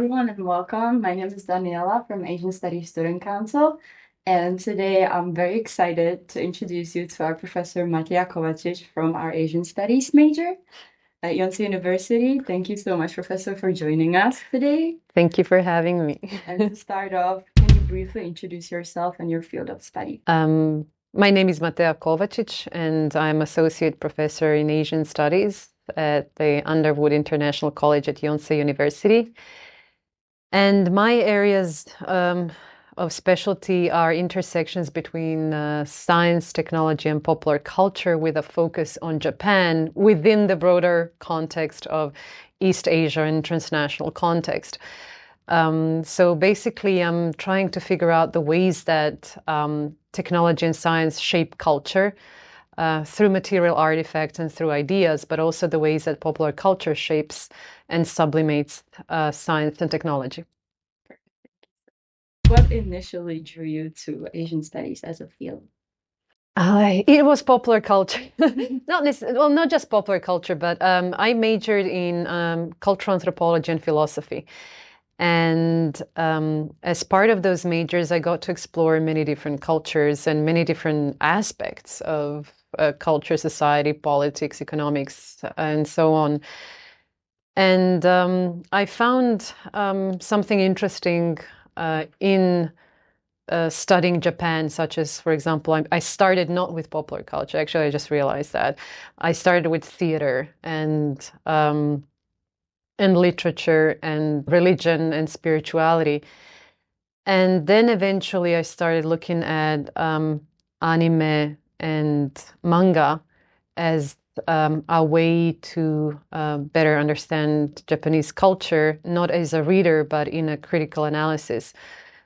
everyone, and welcome. My name is Daniela from Asian Studies Student Council, and today I'm very excited to introduce you to our professor Mateja Kovacic from our Asian Studies major at Yonsei University. Thank you so much, Professor, for joining us today. Thank you for having me. And to start off, can you briefly introduce yourself and your field of study? My name is Mateja Kovacic, and I'm Associate Professor in Asian Studies at the Underwood International College at Yonsei University. And my areas of specialty are intersections between science, technology, and popular culture, with a focus on Japan within the broader context of East Asia and transnational context. So basically, I'm trying to figure out the ways that technology and science shape culture through material artifacts and through ideas, but also the ways that popular culture shapes and sublimates science and technology. What initially drew you to Asian studies as a field? It was popular culture. Not just popular culture, but I majored in cultural anthropology and philosophy. And as part of those majors, I got to explore many different cultures and many different aspects of culture, society, politics, economics, and so on. And I found something interesting in studying Japan, such as, for example, I started not with popular culture. Actually, I just realized that. I started with theater and literature and religion and spirituality. And then eventually I started looking at anime and manga as a way to better understand Japanese culture, not as a reader, but in a critical analysis.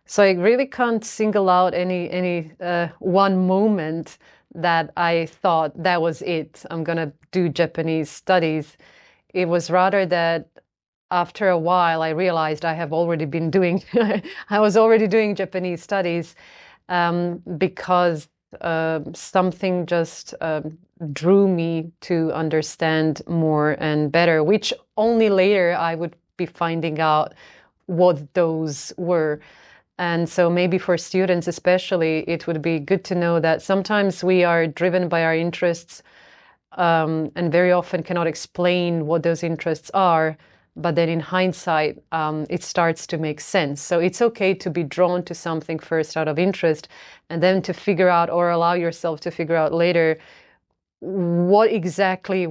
So I really can't single out any one moment that I thought that was it. I'm going to do Japanese studies. It was rather that after a while, I realized I was already doing Japanese studies because something just drew me to understand more and better, which only later I would be finding out what those were. And so maybe for students especially, it would be good to know that sometimes we are driven by our interests and very often cannot explain what those interests are. But then in hindsight, it starts to make sense. So it's okay to be drawn to something first out of interest, and then to figure out, or allow yourself to figure out later, what exactly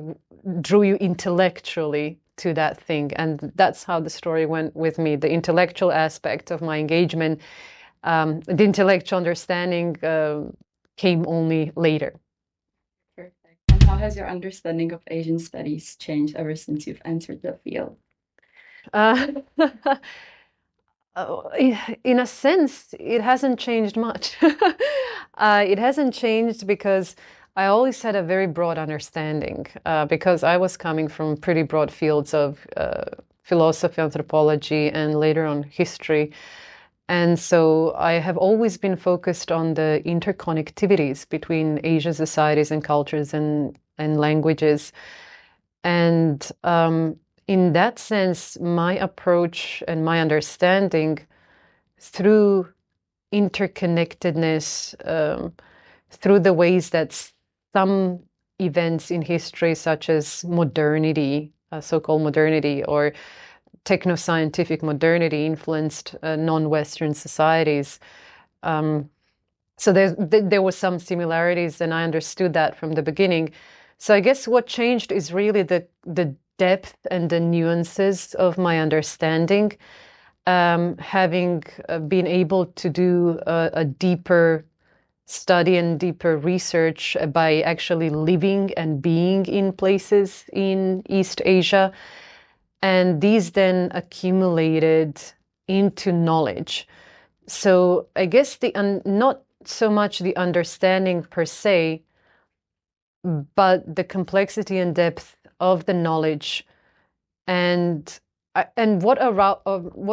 drew you intellectually to that thing. And that's how the story went with me. The intellectual aspect of my engagement, the intellectual understanding came only later. Perfect. And how has your understanding of Asian studies changed ever since you've entered the field? In a sense, it hasn't changed much. It hasn't changed because I always had a very broad understanding, because I was coming from pretty broad fields of philosophy, anthropology, and later on history. And so I have always been focused on the interconnectivities between Asian societies and cultures and languages. And in that sense, my approach and my understanding through interconnectedness, through the ways that some events in history, such as modernity, so-called modernity, or techno-scientific modernity, influenced non-Western societies. So there were some similarities, and I understood that from the beginning. So I guess what changed is really the depth and the nuances of my understanding, having been able to do a deeper study and deeper research by actually living and being in places in East Asia. And these then accumulated into knowledge. So I guess not so much the understanding per se, but the complexity and depth of the knowledge, and what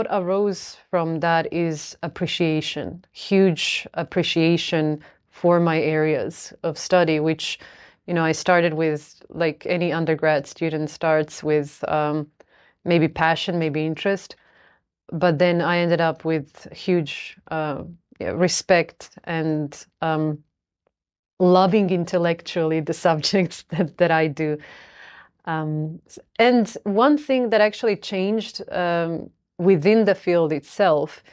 arose from that is appreciation, huge appreciation for my areas of study, which, I started with, like any undergrad student starts with maybe passion, maybe interest. but then I ended up with huge respect and loving intellectually the subjects that I do. And one thing that actually changed within the field itself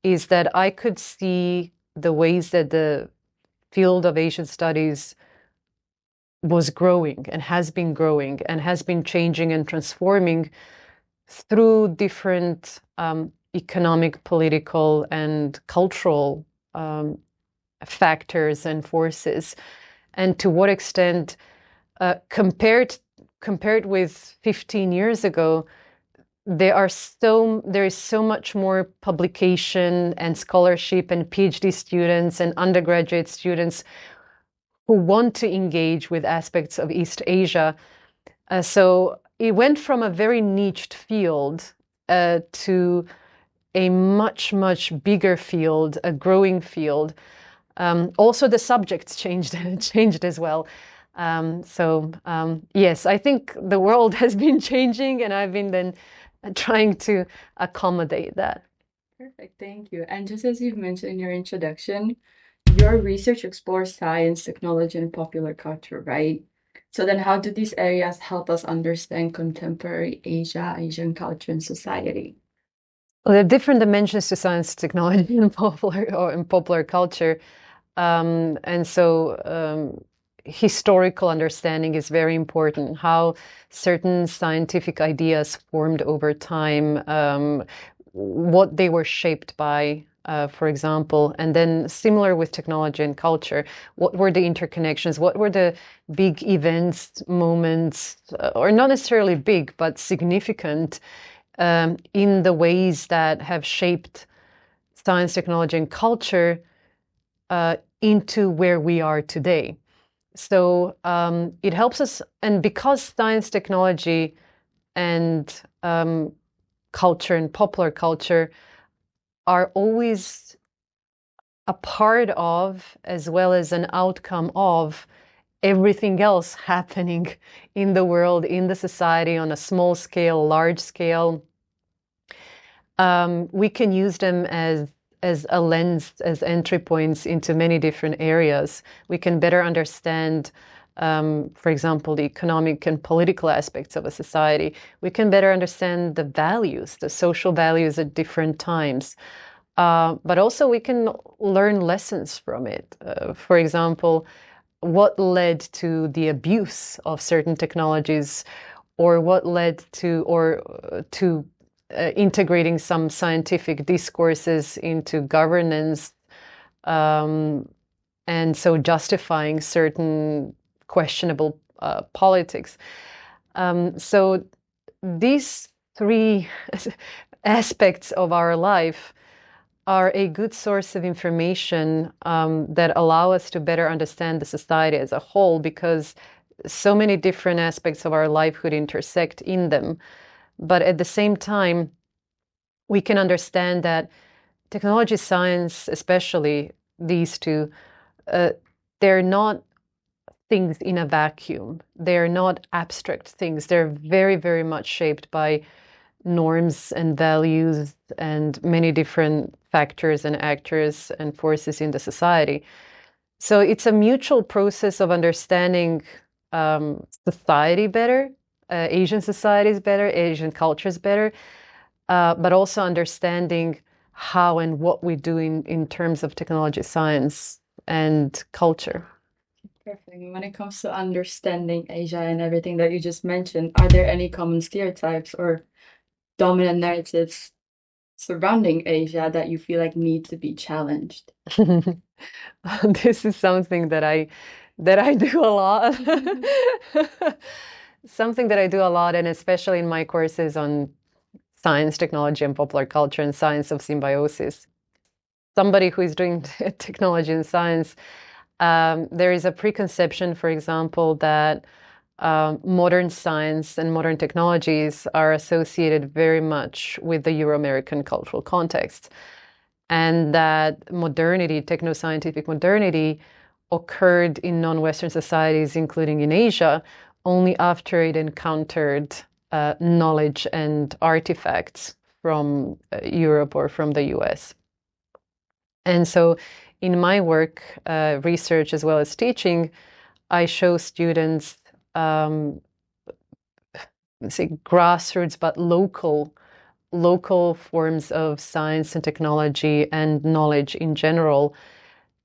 is that I could see the ways that the field of Asian studies was growing and has been changing and transforming through different economic, political, and cultural factors and forces, and to what extent, compared with 15 years ago, there is so much more publication and scholarship and PhD students and undergraduate students who want to engage with aspects of East Asia. So it went from a very niched field to a much, much bigger field, a growing field. Also, the subjects changed as well. Yes, I think the world has been changing, and I've been then trying to accommodate that. Perfect, thank you. And just as you've mentioned in your introduction, your research explores science, technology, and popular culture, right? So then how do these areas help us understand contemporary Asia, Asian culture, and society? Well, there are different dimensions to science, technology, and popular culture. Historical understanding is very important, how certain scientific ideas formed over time, what they were shaped by, for example, and then similar with technology and culture, what were the interconnections, what were the big events, moments, or not necessarily big, but significant in the ways that have shaped science, technology, and culture into where we are today. So it helps us, and because science, technology, and culture and popular culture are always a part of, as well as an outcome of, everything else happening in the world, in the society, on a small scale, large scale, we can use them as a lens, as entry points into many different areas. We can better understand, for example, the economic and political aspects of a society. We can better understand the values, the social values at different times. But also we can learn lessons from it. For example, what led to the abuse of certain technologies, or what led to integrating some scientific discourses into governance, and so justifying certain questionable politics. So these three aspects of our life are a good source of information that allow us to better understand the society as a whole, because so many different aspects of our life could intersect in them. But at the same time, we can understand that technology, science, especially these two, they're not things in a vacuum. They're not abstract things. They're very, very much shaped by norms and values and many different factors and actors and forces in the society. So it's a mutual process of understanding society better, Asian societies better, Asian cultures better, but also understanding how and what we do in terms of technology, science, and culture. Perfect. When it comes to understanding Asia and everything that you just mentioned, are there any common stereotypes or dominant narratives surrounding Asia that you feel like need to be challenged? This is something that I do a lot. Something that I do a lot, and especially in my courses on science, technology, and popular culture, and science of symbiosis. Somebody who is doing technology and science, there is a preconception, for example, that modern science and modern technologies are associated very much with the Euro-American cultural context, and that modernity, techno-scientific modernity, occurred in non-Western societies, including in Asia, only after it encountered knowledge and artifacts from Europe or from the US. And so in my work, research as well as teaching, I show students, say grassroots, but local forms of science and technology and knowledge in general,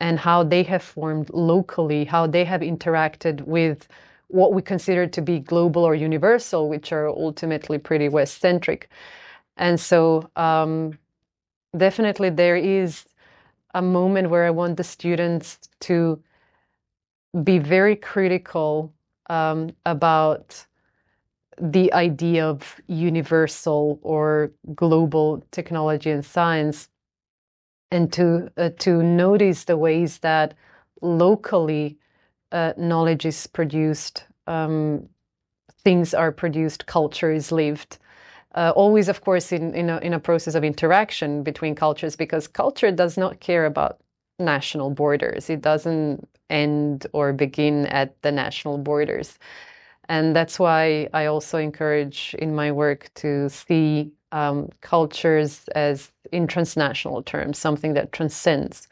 and how they have formed locally, how they have interacted with what we consider to be global or universal, which are ultimately pretty West-centric. And so definitely there is a moment where I want the students to be very critical about the idea of universal or global technology and science, and to notice the ways that locally knowledge is produced, things are produced, culture is lived. Always, of course, in a process of interaction between cultures, because culture does not care about national borders. It doesn't end or begin at the national borders. And that's why I also encourage in my work to see cultures as, in transnational terms, something that transcends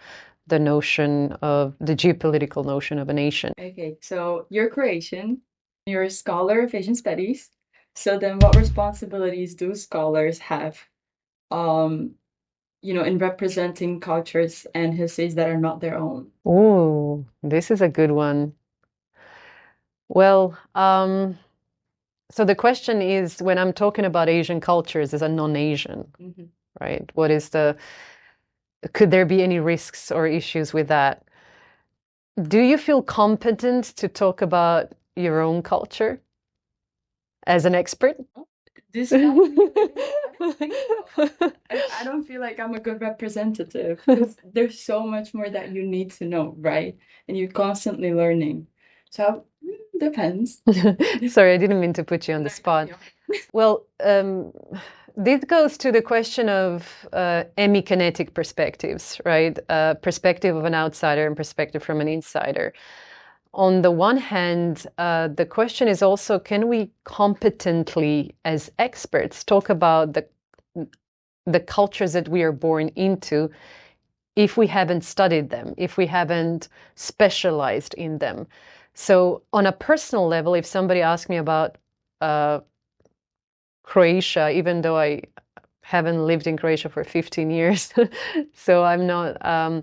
the notion of the geopolitical notion of a nation. Okay, so you're Croatian, you're a scholar of Asian studies. So then what responsibilities do scholars have, in representing cultures and histories that are not their own? Oh, this is a good one. Well, so the question is, when I'm talking about Asian cultures as a non-Asian, right? Could there be any risks or issues with that? Do you feel competent to talk about your own culture as an expert? This I don't feel like I'm a good representative, because there's so much more that you need to know, right? And you're constantly learning. So depends. Sorry, I didn't mean to put you on the spot. Well, this goes to the question of emikinetic perspectives, right? Perspective of an outsider and perspective from an insider. On the one hand, the question is also, can we competently, as experts, talk about the cultures that we are born into if we haven't studied them, if we haven't specialized in them? So on a personal level, if somebody asks me about Croatia, even though I haven't lived in Croatia for 15 years, so I'm not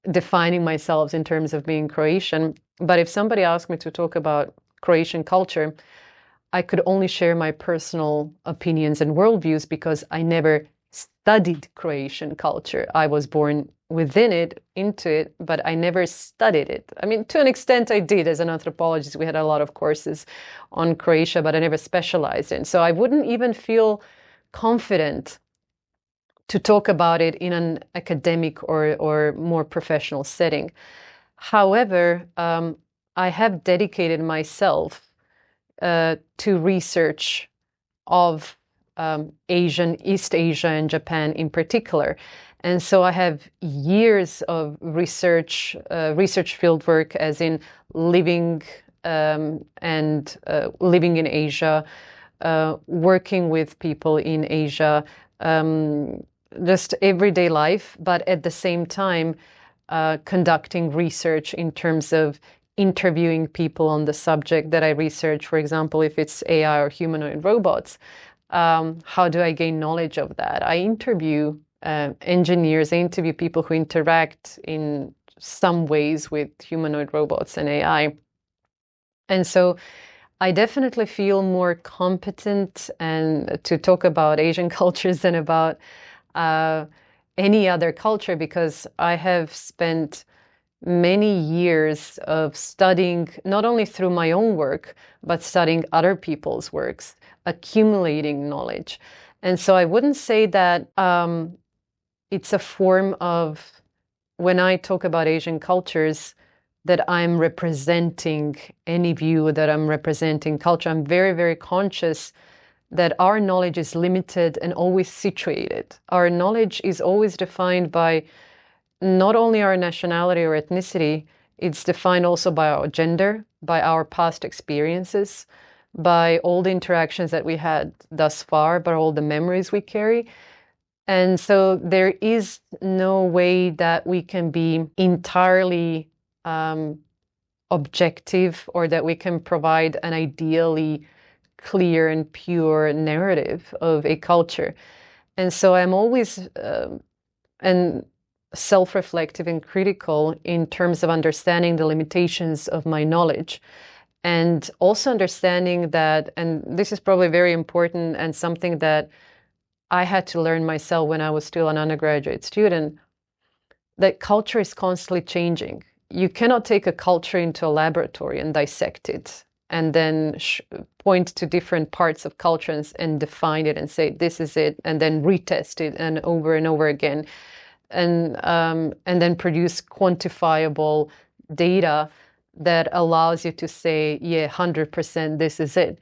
defining myself in terms of being Croatian. But if somebody asked me to talk about Croatian culture, I could only share my personal opinions and worldviews, because I never studied Croatian culture. I was born within it, into it, but I never studied it. I mean, to an extent I did. As an anthropologist, we had a lot of courses on Croatia, but I never specialized in. So I wouldn't even feel confident to talk about it in an academic or more professional setting. However, I have dedicated myself to research of East Asia and Japan in particular. And so I have years of research fieldwork, as in living living in Asia, working with people in Asia, just everyday life, but at the same time conducting research in terms of interviewing people on the subject that I research. For example, if it's AI or humanoid robots, how do I gain knowledge of that? I interview engineers, I interview people who interact in some ways with humanoid robots and AI. And so I definitely feel more competent and to talk about Asian cultures than about any other culture, because I have spent many years of studying, not only through my own work, but studying other people's works, accumulating knowledge. And so I wouldn't say that it's a form of, when I talk about Asian cultures, that I'm representing any view, that I'm representing culture. I'm very, very conscious that our knowledge is limited and always situated. Our knowledge is always defined by not only our nationality or ethnicity, it's defined also by our gender, by our past experiences, by all the interactions that we had thus far, but all the memories we carry. And so there is no way that we can be entirely objective, or that we can provide an ideally clear and pure narrative of a culture. And so I'm always and self-reflective and critical in terms of understanding the limitations of my knowledge, and also understanding that, and this is probably very important and something that I had to learn myself when I was still an undergraduate student, that culture is constantly changing. You cannot take a culture into a laboratory and dissect it and then point to different parts of culture and define it and say, this is it, and then retest it and over again, and then produce quantifiable data that allows you to say, yeah, 100%, this is it.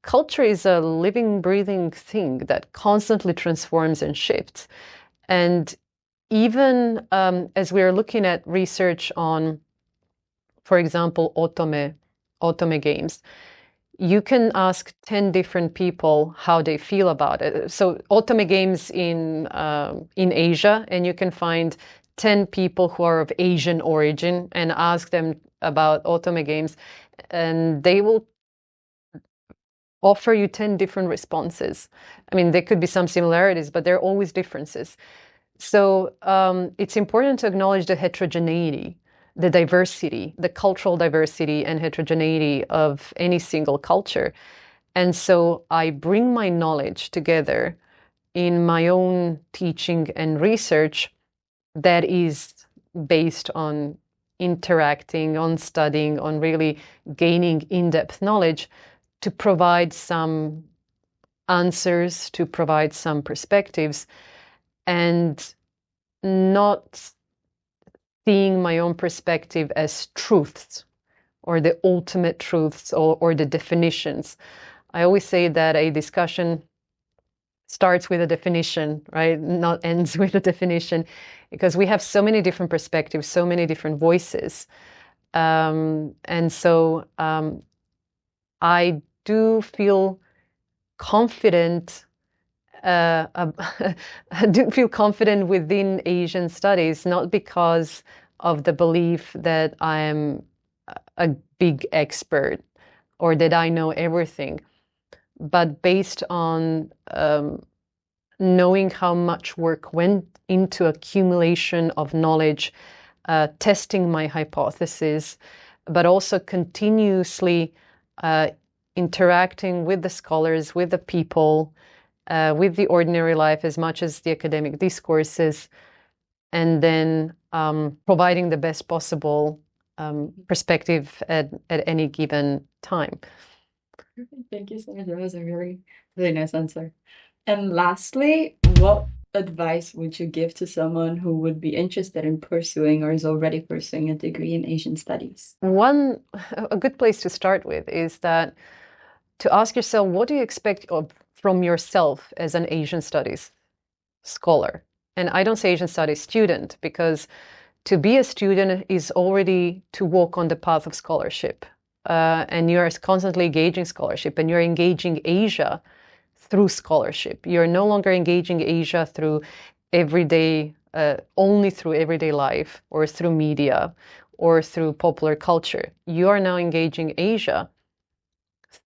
Culture is a living, breathing thing that constantly transforms and shifts. And even as we are looking at research on, for example, otome games, you can ask 10 different people how they feel about it. So otome games in Asia, and you can find 10 people who are of Asian origin and ask them about otome games, and they will offer you 10 different responses. I mean, there could be some similarities, but there are always differences. So it's important to acknowledge the heterogeneity, the diversity, the cultural diversity and heterogeneity of any single culture. And so I bring my knowledge together in my own teaching and research that is based on interacting, on studying, on really gaining in-depth knowledge to provide some answers, to provide some perspectives, and not seeing my own perspective as truths or the ultimate truths or the definitions. I always say that a discussion starts with a definition, right? Not ends with a definition, because we have so many different perspectives, so many different voices. And so I do feel confident. I do feel confident within Asian studies, not because of the belief that I am a big expert or that I know everything, but based on knowing how much work went into accumulation of knowledge, testing my hypothesis, but also continuously interacting with the scholars, with the people, with the ordinary life as much as the academic discourses, and then providing the best possible perspective at any given time. Thank you so much. That was a really, really nice answer. And lastly, what advice would you give to someone who would be interested in pursuing or is already pursuing a degree in Asian studies? A good place to start with is that to ask yourself, what do you expect from yourself as an Asian studies scholar? And I don't say Asian studies student, because to be a student is already to walk on the path of scholarship. And you're constantly engaging scholarship, and you're engaging Asia through scholarship. You're no longer engaging Asia through everyday, only through everyday life or through media or through popular culture. You are now engaging Asia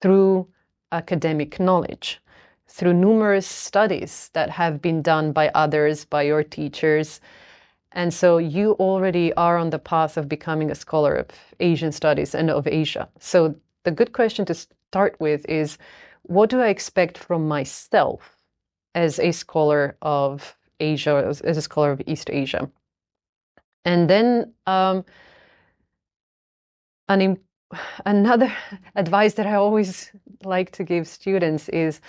through academic knowledge, through numerous studies that have been done by others, by your teachers. And so you already are on the path of becoming a scholar of Asian studies and of Asia. So the good question to start with is, what do I expect from myself as a scholar of Asia, as a scholar of East Asia? And then another advice that I always like to give students is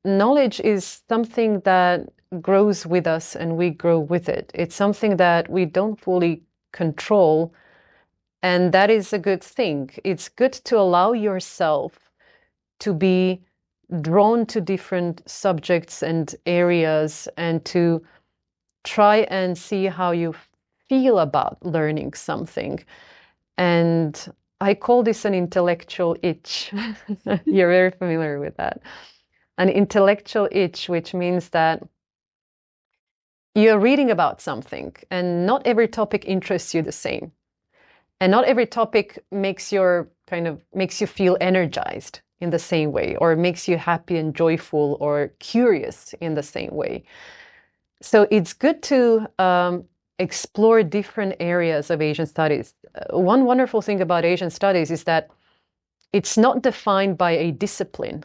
knowledge is something that grows with us and we grow with it. It's something that we don't fully control, and that is a good thing. It's good to allow yourself to be drawn to different subjects and areas and to try and see how you feel about learning something. And I call this an intellectual itch. You're very familiar with that. An intellectual itch, which means that you're reading about something and not every topic interests you the same. And not every topic makes you feel energized in the same way, or makes you happy and joyful or curious in the same way. So it's good to explore different areas of Asian studies. One wonderful thing about Asian studies is that it's not defined by a discipline.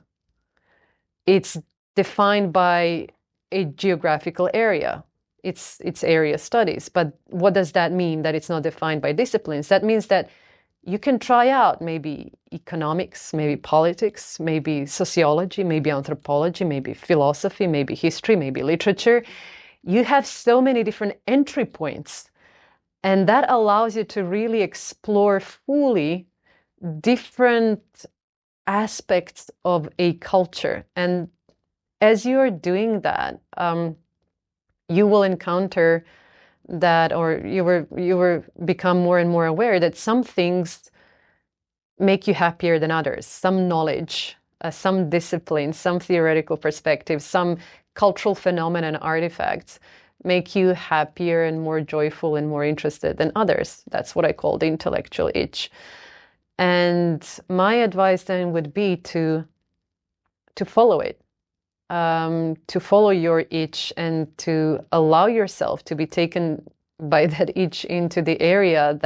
It's defined by a geographical area. It's area studies. But what does that mean, that it's not defined by disciplines? That means that you can try out maybe economics, maybe politics, maybe sociology, maybe anthropology, maybe philosophy, maybe history, maybe literature. You have so many different entry points, and that allows you to really explore fully different aspects of a culture. And as you are doing that, you will encounter that, or you will become more and more aware that some things make you happier than others. Some knowledge, some discipline, some theoretical perspectives, some cultural phenomena and artifacts make you happier and more joyful and more interested than others. That's what I call the intellectual itch. And my advice then would be to follow it, to follow your itch and to allow yourself to be taken by that itch into the area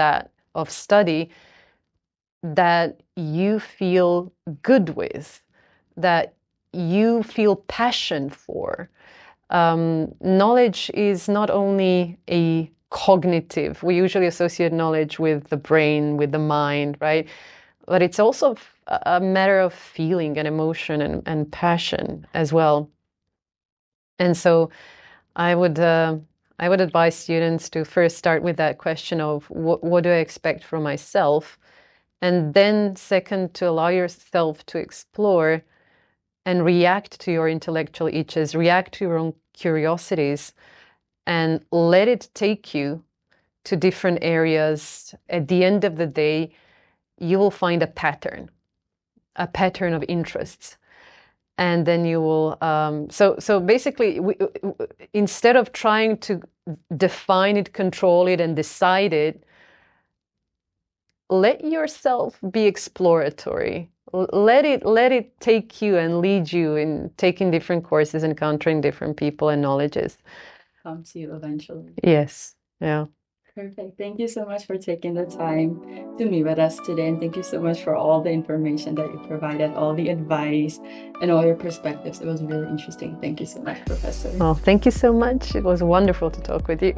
of study that you feel good with, that you feel passion for. Knowledge is not only a cognitive, we usually associate knowledge with the brain, with the mind, right? But it's also a matter of feeling and emotion and passion as well. And so I would advise students to first start with that question of what do I expect from myself? And then second, to allow yourself to explore and react to your intellectual itches, react to your own curiosities, and let it take you to different areas. At the end of the day, you will find a pattern of interests. And then you will, so basically, instead of trying to define it, control it, and decide it, let yourself be exploratory. Let it take you and lead you in taking different courses, encountering different people and knowledges. Come to you eventually. Yes. Yeah. Perfect. Thank you so much for taking the time to meet with us today. And thank you so much for all the information that you provided, all the advice and all your perspectives. It was really interesting. Thank you so much, Professor. Well, thank you so much. It was wonderful to talk with you.